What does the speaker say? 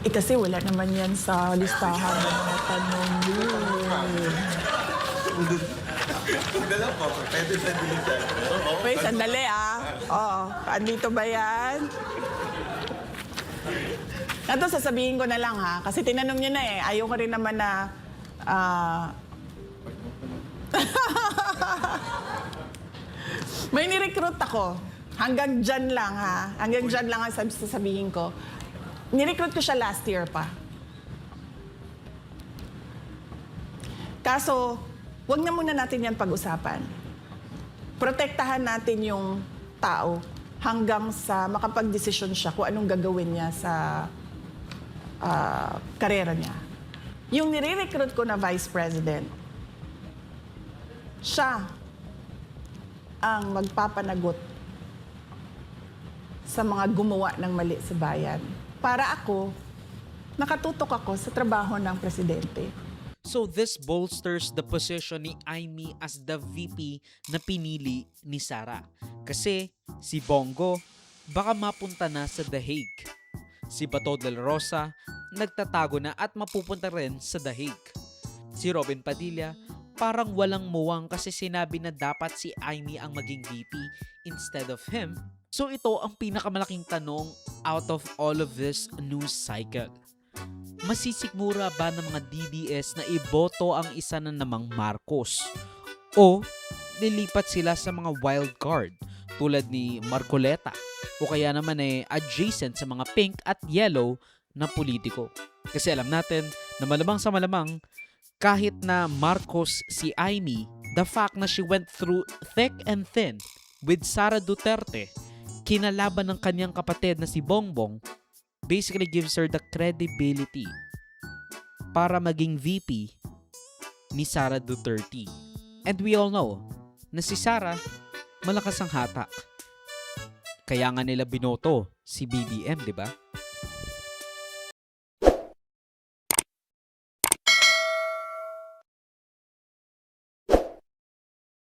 Kasi wala naman yan sa listahan ng mga tanong yun. Hindi lang po, pwede sa dilisan. Wait, sandali Oo, andito ba yan? Ito, sasabihin ko na lang kasi tinanong niyo na Ayoko rin naman na... May nirecruit ako. Hanggang dyan lang Hanggang dyan lang ang sasabihin ko. Nirecruit ko siya last year pa. Kaso, wag na muna natin yan pag-usapan. Protektahan natin yung tao hanggang sa makapag-desisyon siya kung anong gagawin niya sa karera niya. Yung nire-recruit ko na Vice President, siya ang magpapanagot sa mga gumawa ng mali sa bayan. Para ako, nakatutok ako sa trabaho ng presidente. So this bolsters the position ni Imee as the VP na pinili ni Sara. Kasi si Bongo baka mapunta na sa The Hague. Si Bato de la Rosa nagtatago na at mapupunta rin sa The Hague. Si Robin Padilla parang walang muwang kasi sinabi na dapat si Imee ang maging VP instead of him. So ito ang pinakamalaking tanong out of all of this news cycle. Masisikmura ba ng mga DDS na iboto ang isa na namang Marcos? O lilipat sila sa mga wild card tulad ni Marcoleta o kaya naman adjacent sa mga pink at yellow na politiko? Kasi alam natin na malamang sa malamang kahit na Marcos si Imee, the fact na she went through thick and thin with Sara Duterte, kinalaban ng kanyang kapatid na si Bongbong, basically gives her the credibility para maging VP ni Sara Duterte. And we all know na si Sara malakas ang hatak. Kaya nga nila binoto si BBM, di ba?